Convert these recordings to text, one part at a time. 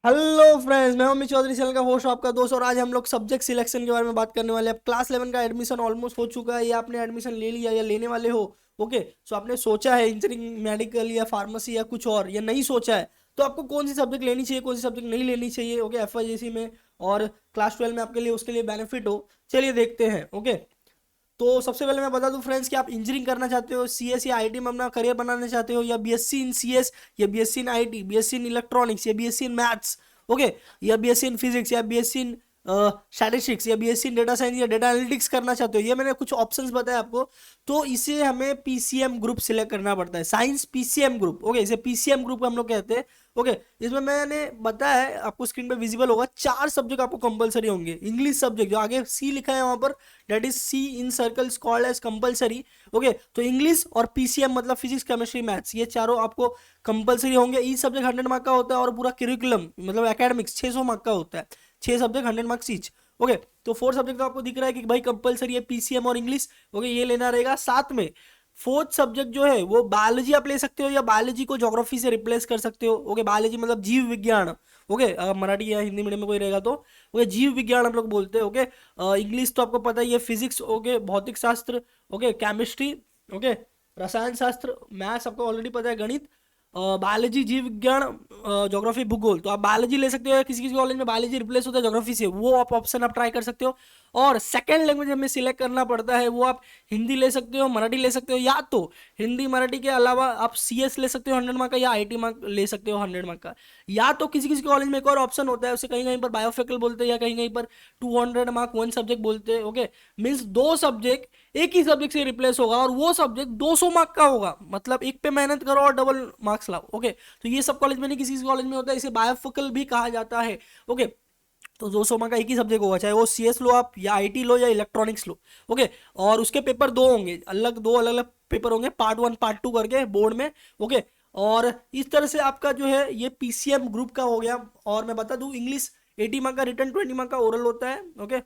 Hello friends, मैं Amit Chaudhary channel का host आपका दोस्त। और आज हम लोग सब्जेक्ट सिलेक्शन के बारे में बात करने वाले हैं। अब क्लास 11 का एडमिशन ऑलमोस्ट हो चुका है, या आपने एडमिशन ले लिया या लेने वाले हो। ओके, सो आपने सोचा है इंजीनियरिंग, मेडिकल या फार्मेसी या कुछ और, या नहीं सोचा है, तो आपको कौन सी सब्जेक्ट लेनी चाहिए, कौन सी सब्जेक्ट नहीं लेनी चाहिए। ओके, एफआईजीसी में और क्लास 12 में आपके लिए उसके लिए बेनिफिट हो, चलिए देखते हैं। ओके, तो सबसे पहले मैं बता दूं फ्रेंड्स कि आप इंजीनियरिंग करना चाहते हो, सीएस या आईटी में अपना करियर बनाना चाहते हो, या बीएससी इन सीएस, या BSc in IT, BSc in electronics, या बीएससी इन मैथ्स। ओके, या बीएससी इन फिजिक्स, या बीएससी इन स्टैटिस्टिक्स, या बीएससी इन डेटा साइंस या डेटा एनालिटिक्स करना चाहते हो, ये मैंने कुछ ऑप्शंस बताए आपको। तो इसे हमें पीसीएम ग्रुप सिलेक्ट करना पड़ता है, साइंस पीसीएम ग्रुप। ओके, इसे पीसीएम ग्रुप हम लोग कहते हैं। ओके, इसमें मैंने बताया है, आपको स्क्रीन पे विजिबल होगा, 4 सब्जेक्ट आपको कंपलसरी होंगे। इंग्लिश सब्जेक्ट जो आगे सी लिखा है वहां पर, that is C in circles called as compulsory. Okay, तो इंग्लिश और पीसीएम मतलब फिजिक्स केमिस्ट्री मैथ्स, ये चारों आपको कंपलसरी होंगे। ईच सब्जेक्ट 100 मार्क का होता है, और पूरा करिकुलम मतलब एकेडमिक्स 600 मार्क का होता है। 6 सब्जेक्ट 100 मार्क्स ईच। ओके, तो 4 सब्जेक्ट तो आपको दिख रहा है कि भाई कंपलसरी है, पीसीएम और इंग्लिश। ओके, ये लेना रहेगा। साथ में फोर्थ सब्जेक्ट जो है वो बायोलॉजी आप ले सकते हो, या बायोलॉजी को ज्योग्राफी से रिप्लेस कर सकते हो। ओके, बायोलॉजी मतलब जीव विज्ञान। ओके, मराठी या हिंदी मीडियम में कोई रहेगा तो ओके, जीव विज्ञान हम लोग बोलते हैं। ओके, इंग्लिश तो आपको पता ही है, फिजिक्स, ओके, भौतिक शास्त्र, ओके, केमिस्ट्री, ओके, रसायन शास्त्र, मैथ्स आपको ऑलरेडी पता है, गणित, बायोलॉजी, जीव विज्ञान, ज्योग्राफी, भूगोल। तो आप बायोलॉजी ले सकते हो, किसी किसी कॉलेज में बायोलॉजी रिप्लेस होता है ज्योग्राफी से, वो आप ऑप्शन आप ट्राई कर सकते हो। और सेकंड लैंग्वेज हमें सिलेक्ट करना पड़ता है, वो आप हिंदी ले सकते हो, मराठी ले सकते हो, या तो हिंदी मराठी के अलावा आप सीएस ले सकते हो 100 मार्क का, या आईटी मार्क ले सकते हो 100 मार्क का। या तो किसी किसी कॉलेज में एक और ऑप्शन होता है, उसे कहीं कहीं पर बायोफिकल बोलते हैं, या कहीं कहीं पर 200 मार्क 1 सब्जेक्ट बोलते हैं। ओके, मीन्स 2 सब्जेक्ट एक ही सब्जेक्ट से रिप्लेस होगा, और वो सब्जेक्ट 200 मार्क का होगा, मतलब एक पे मेहनत करो और डबल मार्क्स लाओ। ओके, तो ये सब कॉलेज में नहीं, किसी किसी कॉलेज में होता है, इसे बायोफिकल भी कहा जाता है। ओके, तो 200 मार्क का एक ही सब्जेक्ट होगा, चाहे वो सीएस लो आप, या आईटी लो, या इलेक्ट्रॉनिक्स लो। ओके, और उसके पेपर दो होंगे, दो अलग अलग पेपर होंगे, पार्ट 1 पार्ट 2 करके बोर्ड में। ओके, और इस तरह से आपका जो है ये पीसीएम ग्रुप का हो गया। और मैं बता दूं, इंग्लिश 80 मार्क का, रिटर्न 20 मार्क का ओरल होता है। ओके,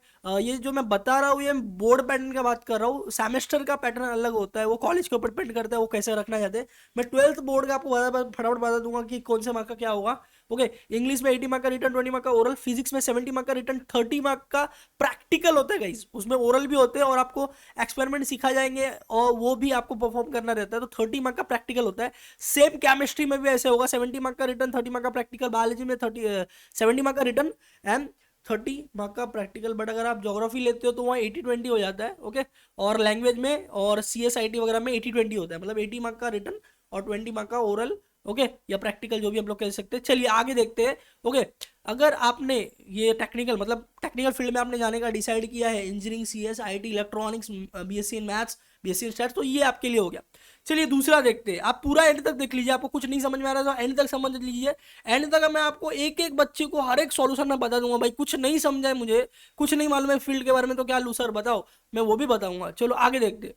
ये जो मैं बता रहा हूँ ये बोर्ड पैटर्न का बात कर रहा हूँ, सेमेस्टर का पैटर्न अलग होता है, वो कॉलेज के ऊपर डिपेंड करता है वो कैसे रखना चाहते हैं। मैं 12th बोर्ड का आपको फटाफट बता दूंगा कि कौन से मार्क का क्या होगा। ओके, इंग्लिश में 80 मार्क का, रिटर्न 20 मार्क का ओरल, फिजिक्स में 70 मार्क का, रिटर्न 30 मार्क का प्रैक्टिकल होता है गाइस, उसमें ओरल भी होते हैं, और आपको एक्सपेरिमेंट सिखा जाएंगे, और वो भी आपको परफॉर्म करना रहता है, तो 30 मार्क का प्रैक्टिकल होता है। सेम केमिस्ट्री में भी ऐसे होगा, 70 मार्क का रिटर्न, 30 मार्क का प्रैक्टिकल, बायोलॉजी में 70 मार्क का रिटर्न एंड 30 मार्क का प्रैक्टिकल। बट अगर आप ज्योग्राफी लेते हो तो वहाँ 80-20 हो जाता है। ओके, और लैंग्वेज में और CSIT वगैरह में 80-20 होता है, मतलब 80 मार्क का रिटर्न और 20 मार्क का ओरल। ओके, या प्रैक्टिकल जो भी हम लोग कह सकते हैं। चलिए आगे देखते हैं। ओके, अगर आपने ये टेक्निकल मतलब टेक्निकल फील्ड में आपने जाने का डिसाइड किया है, engineering, CS, IT, electronics, BSc in maths, BSc in stats, तो ये आपके लिए हो गया। चलिए दूसरा देखते हैं। आप पूरा एंड तक देख लीजिए, आपको कुछ नहीं समझ में आ रहा तो एंड तक समझ लीजिए। एंड तक मैं आपको एक एक बच्चे को हर एक सॉल्यूशन में बता दूंगा। भाई कुछ नहीं समझा है, मुझे कुछ नहीं मालूम है फील्ड के बारे में, तो क्या लूँ सर बताओ, मैं वो भी बताऊंगा। चलो आगे देखते हैं।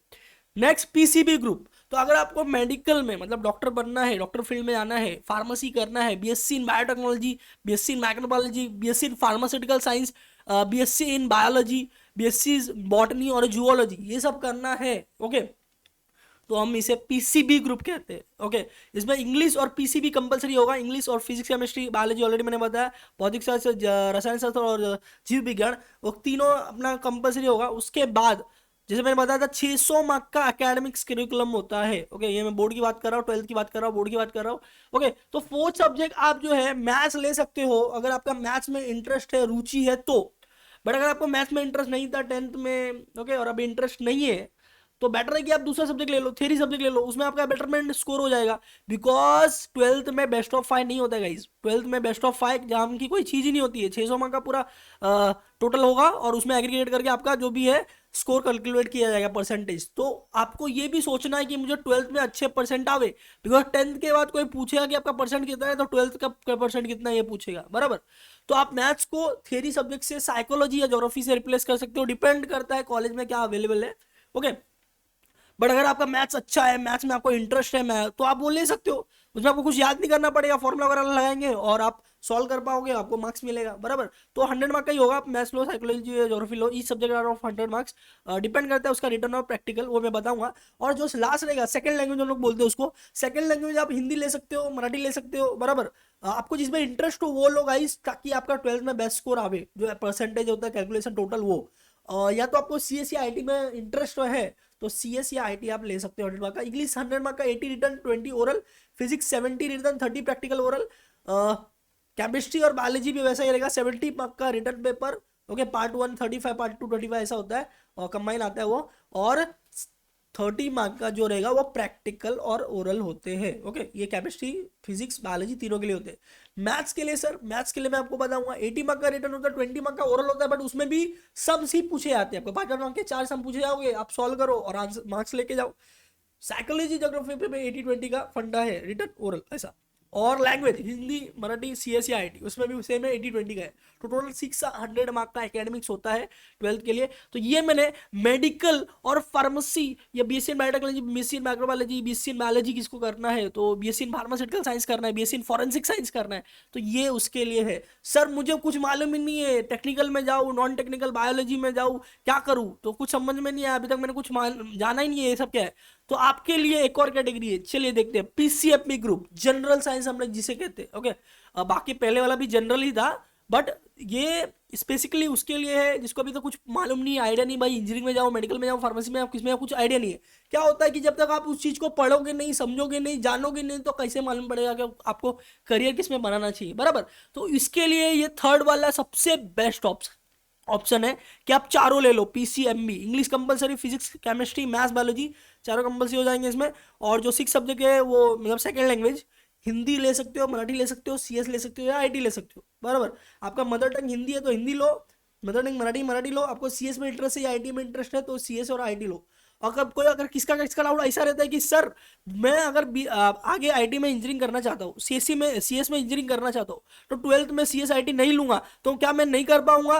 Next, PCB group. तो अगर आपको मेडिकल में मतलब डॉक्टर बनना है, डॉक्टर फील्ड में आना है, फार्मेसी करना है, BSc in biotechnology, BSc in microbiology, BSc in pharmaceutical science, BSc in biology, BSc botany और जूलॉजी, ये सब करना है। ओके, तो हम इसे पीसीबी ग्रुप कहते हैं। ओके, इसमें इंग्लिश और पीसीबी कंपलसरी होगा। इंग्लिश और फिजिक्स, केमिस्ट्री, बायोलॉजी ऑलरेडी मैंने बताया, भौतिक शास्त्र, रसायन शास्त्र और जीव विज्ञान, वो तीनों अपना कंपलसरी होगा। उसके बाद जैसे मैंने बताया था 600 मार्क का एकेडमिक्स करिकुलम होता है। ओके, ये मैं बोर्ड की बात कर रहा हूँ, 12th की बात कर रहा हूँ, बोर्ड की बात कर रहा हूँ। ओके, तो फोर्थ सब्जेक्ट आप जो है मैथ्स ले सकते हो, अगर आपका मैथ्स में इंटरेस्ट है, रुचि है तो। बट अगर आपको मैथ्स में इंटरेस्ट नहीं था 10th में, ओके, और अभी इंटरेस्ट नहीं है, तो बेटर है कि आप दूसरा सब्जेक्ट ले लो, थ्योरी सब्जेक्ट ले लो, उसमें आपका बेटरमेंट स्कोर हो जाएगा। बिकॉज 12th में बेस्ट ऑफ 5 नहीं होता है गाइज, 12th में बेस्ट ऑफ 5 एग्जाम की कोई चीज ही नहीं होती है। 600 मार्क का पूरा टोटल होगा, और उसमें एग्रीगेट करके आपका जो भी है स्कोर कैलकुलेट किया जाएगा, परसेंटेज। तो आपको ये भी सोचना है कि मुझे 12th में अच्छे परसेंट आवे, बिकॉज 10th के बाद कोई पूछेगा कि आपका परसेंट कितना है, तो 12th का परसेंट कितना है ये पूछेगा, बराबर। तो आप मैथ्स को थ्योरी सब्जेक्ट से साइकोलॉजी या ज्योग्राफी से रिप्लेस कर सकते हो, डिपेंड करता है कॉलेज में क्या अवेलेबल है। ओके, बट अगर आपका मैथ्स अच्छा है, मैथ्स में आपको इंटरेस्ट है, मैं तो आप वो ले सकते हो। उसमें आपको कुछ याद नहीं करना पड़ेगा, फॉर्मूला वगैरह लगाएंगे और आप सॉल्व कर पाओगे, आपको मार्क्स मिलेगा, बराबर। तो 100 मार्क का ही होगा, मैथ्स लो, साइकोलॉजी, ज्योग्राफी लो, इस subject are of 100 marks. Depend करता है उसका रिटर्न और प्रैक्टिकल, वो मैं बताऊंगा। और जो लास्ट रहेगा सेकंड लैंग्वेज हम लोग बोलते हैं उसको, सेकंड लैंग्वेज आप हिंदी ले सकते हो, मराठी ले सकते हो, बराबर। आपको जिसमें इंटरेस्ट हो वो लोग गाइस, ताकि आपका 12th में बेस्ट स्कोर आवे, जो परसेंटेज होता है कैलकुलेशन टोटल वो। या तो आपको सी एस या आई टी में इंटरेस्ट है तो सी एस या आई टी आप ले सकते हो 100 मार्क का। इंग्लिश 100 मार्क का, 80 return 20 oral, physics 70 return 30 practical oral. Chemistry और बायोलॉजी भी वैसा ही रहेगा, 70 मार्क का return paper, okay. Part 1 35, part 2 25 ऐसा होता है, और कंबाइन आता है वो। और 30 मार्क का जो रहेगा वो प्रैक्टिकल और ओरल होते हैं, ओके। ये केमिस्ट्री, फिजिक्स, बायोलॉजी तीनों के लिए होते हैं। मैथ्स के लिए सर, मैथ्स के लिए मैं आपको बताऊंगा, 80 मार्क का रिटर्न होता है, 20 मार्क का ओरल होता है, बट उसमें भी सम्स ही पूछे जाते हैं आपको। 5 मार्क के 4 सम पूछे जाओगे, आप सॉल्व करो और आंसर मार्क्स लेके जाओ। साइकोलॉजी, ज्योग्राफी पे 80-20 का फंडा है, रिटर्न ओरल ऐसा। और language Hindi, Marathi, C S या आई टी, उसमें भी सेम है, 80-20 का है। तो टोटल 600 मार्क का एकेडमिक्स होता है 12th के लिए। तो ये मैंने मेडिकल और फार्मेसी या BSc in biotechnology, BSc in microbiology, BSc in biology किसको करना है, तो बीएससी इन फार्मास्यूटिकल साइंस करना है, बीएससी इन फॉरेंसिक साइंस करना है, तो ये उसके लिए है। सर मुझे कुछ मालूम ही नहीं है, टेक्निकल में जाऊँ, नॉन टेक्निकल बायोलॉजी में जाऊँ, क्या करूँ, तो कुछ समझ में नहीं आया अभी तक, मैंने कुछ जाना ही नहीं है ये सब क्या है। तो आपके लिए एक और कैटेगरी है, चलिए देखते हैं, पीसीएमबी ग्रुप, जनरल साइंस हम लोग जिसे कहते हैं, ओके। बाकी पहले वाला भी जनरल ही था, बट ये स्पेसिकली उसके लिए है जिसको अभी तो कुछ मालूम नहीं, आइडिया नहीं भाई, इंजीनियरिंग में जाओ, मेडिकल में जाओ, फार्मेसी में जाओ, किस में कुछ आइडिया नहीं है। क्या होता है कि जब तक आप उस चीज को पढ़ोगे नहीं, समझोगे नहीं, जानोगे नहीं, तो कैसे मालूम पड़ेगा कि आपको करियर किस में बनाना चाहिए, बराबर। तो इसके लिए ये थर्ड वाला सबसे बेस्ट ऑप्शन है कि आप चारों ले लो, PCMB, English compulsory, physics, chemistry, maths, biology, चारों कंपलसरी हो जाएंगे इसमें। और जो 6 सब्जेक्ट है वो मतलब सेकंड लैंग्वेज, हिंदी ले सकते हो, मराठी ले सकते हो, सीएस ले सकते हो, या आईटी ले सकते हो, बराबर। आपका मदर टंग हिंदी है तो हिंदी लो, मदर टंग मराठी लो, आपको सीएस में इंटरेस्ट है या आईटी में इंटरेस्ट है तो सीएस और आईटी लो। अगर किसका किसका डाउट ऐसा रहता है कि सर मैं अगर आगे आईटी में इंजीनियरिंग करना चाहता हूँ, सीएस में इंजीनियरिंग करना चाहता हूँ, तो 12th में सीएस आईटी नहीं लूंगा तो क्या मैं नहीं कर पाऊंगा?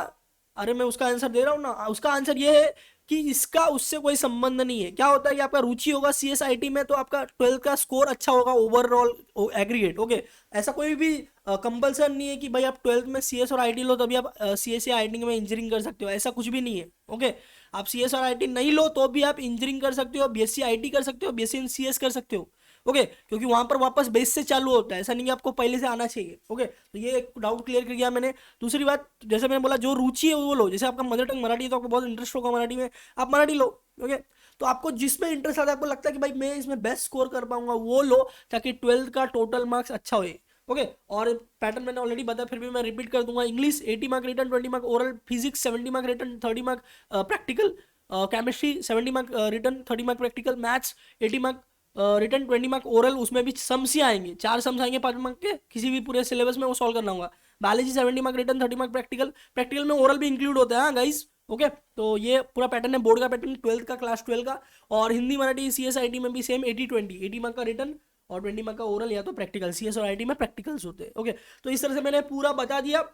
अरे मैं उसका आंसर दे रहा हूँ ना, उसका आंसर ये है कि इसका उससे कोई संबंध नहीं है। क्या होता है कि आपका रुचि होगा सीएसआईटी में तो आपका 12th का स्कोर अच्छा होगा ओवरऑल एग्रीगेट, ओके। ऐसा कोई भी कंपल्सन नहीं है कि भाई आप 12th में सीएस और आईटी लो तभी आप सीएस या आईटी में इंजीनियरिंग कर सकते हो, ऐसा कुछ भी नहीं है, ओके। आप सीएस और आईटी नहीं लो तो भी आप इंजीनियरिंग कर सकते हो, बीएससी आईटी कर सकते हो, बीएससी इन सीएस कर सकते हो, ओके। क्योंकि वहां पर वापस बेस से चालू होता है, ऐसा नहीं कि आपको पहले से आना चाहिए, ओके। तो ये एक डाउट क्लियर कर दिया मैंने। दूसरी बात, जैसे मैंने बोला जो रुचि है वो लो, जैसे आपका मदर टंग मराठी है तो आपको बहुत इंटरेस्ट होगा मराठी में, आप मराठी लो, ओके। तो आपको जिसमें इंटरेस्ट आता है, आपको लगता है कि भाई मैं इसमें बेस्ट स्कोर कर पाऊंगा, वो लो, ताकि 12th का टोटल मार्क्स अच्छा होए, ओके। और पैटर्न मैंने ऑलरेडी बताया, फिर भी मैं रिपीट कर दूंगा। English 80 mark return, 20 mark oral, physics 70 mark return, 30 mark practical, chemistry 70 mark return, 30 mark practical, maths 80 mark return, 20 mark oral, उसमें भी सम्स ही आएंगे, 4 सम्स आएंगे 5 मार्क के, किसी भी पूरे सिलेबस में वो सॉल्व करना होगा। Biology 70 mark return, 30 mark practical, practical में ओरल भी इंक्लूड होता है, हाँ गाइस, ओके। तो ये पूरा पैटर्न है, बोर्ड का पैटर्न 12th का, क्लास 12 का। और हिंदी मराठी सीएस आईटी में भी सेम 80-20, 80 मार्क का रिटर्न और 20 मार्क का ओरल या तो प्रैक्टिकल, सीएस और आईटी में प्रैक्टिकल्स होते हैं, ओके। तो इस तरह से मैंने पूरा बता दिया।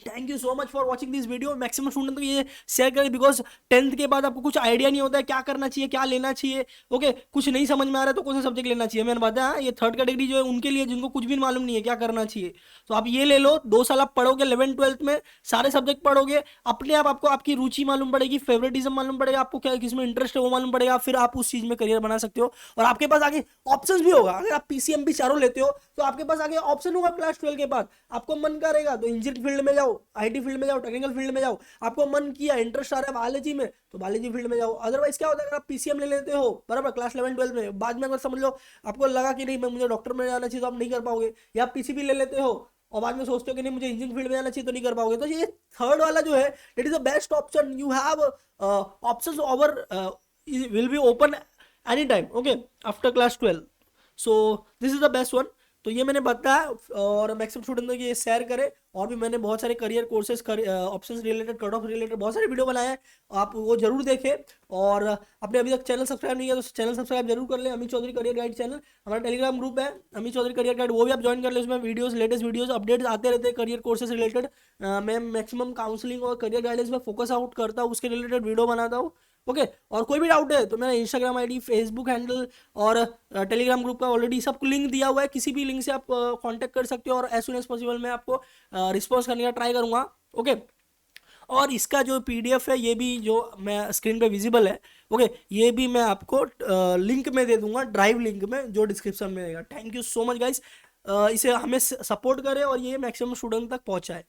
Thank you so much for watching this video. Maximum student तो ये शेयर करें, बिकॉज 10th के बाद आपको कुछ आइडिया नहीं होता है क्या करना चाहिए, क्या लेना चाहिए, ओके। कुछ नहीं समझ में आ रहा है तो कौन सा सब्जेक्ट लेना चाहिए, मैंने बताया ये थर्ड कैटेगरी जो है उनके लिए, जिनको कुछ भी मालूम नहीं है क्या करना चाहिए। तो आप ये ले लो, 2 साल आप पढ़ोगे 11th-12th में, सारे सब्जेक्ट पढ़ोगे, अपने आप आपको आपकी रुचि मालूम पड़ेगी, फेवरेटिज्म मालूम पड़ेगा, आपको क्या किसमें इंटरेस्ट है वो मालूम पड़ेगा, फिर आप उस चीज में करियर बना सकते हो। और आपके पास आगे ऑप्शन भी होगा, अगर आप पीसीएमबी चारों लेते हो तो आपके पास आगे ऑप्शन होगा क्लास 12 के बाद। आपको मन करेगा तो इंजीनियरिंग फील्ड में जाओ, आईटी फील्ड में जाओ, टेक्निकल फील्ड में जाओ, आपको मन किया, इंटरेस्ट आ रहा है बायोलॉजी में तो बायोलॉजी फील्ड में जाओ। अदरवाइज क्या होता है, अगर आप पीसीएम ले लेते हो बराबर क्लास 11-12 में, बाद में अगर समझ लो आपको लगा कि नहीं मैं मुझे डॉक्टर में जाना चाहिए तो आप नहीं कर पाओगे, या आप पीसीबी ले लेते हो और बाद में सोचते हो कि नहीं मुझे इंजीनियरिंग फील्ड में जाना चाहिए तो नहीं कर पाओगे। तो ये थर्ड वाला जो है it is the best option, you have options over, will be open any time, okay, after class 12। So this is the best one. तो ये मैंने बताया और मैक्सिमम स्टूडेंट ये शेयर करें। और भी मैंने बहुत सारे career courses, options related, cut off related बहुत सारे वीडियो बनाए हैं, आप वो जरूर देखें। और आपने अभी तक चैनल सब्सक्राइब नहीं किया तो चैनल सब्सक्राइब जरूर कर लें, Amit Chaudhary career guide channel. हमारा टेलीग्राम ग्रुप है अमित चौधरी करियर गाइड, वो भी आप ज्वाइन कर ले, उसमें वीडियोस, लेटेस्ट वीडियोस, अपडेट्स आते रहते हैं करियर कोर्सेज रिलेटेड। मैं मैक्सिमम काउंसलिंग और करियर गाइडेंस में फोकस आउट करता हूँ, उसके रिलेटेड वीडियो बनाता हूँ, ओके। और कोई भी डाउट है तो मेरा इंस्टाग्राम आईडी, फेसबुक हैंडल और टेलीग्राम ग्रुप का ऑलरेडी सबको लिंक दिया हुआ है, किसी भी लिंक से आप कांटेक्ट कर सकते हो और एज सुन एज पॉसिबल मैं आपको रिस्पॉन्स करने का ट्राई करूंगा। ओके। और इसका जो पीडीएफ है ये भी जो मैं स्क्रीन पे विजिबल है, ओके, ये भी मैं आपको लिंक में दे दूंगा, ड्राइव लिंक में, जो डिस्क्रिप्शन में रहेगा। Thank you so much guys, इसे हमें सपोर्ट करें और ये मैक्सिमम स्टूडेंट तक पहुंचाए।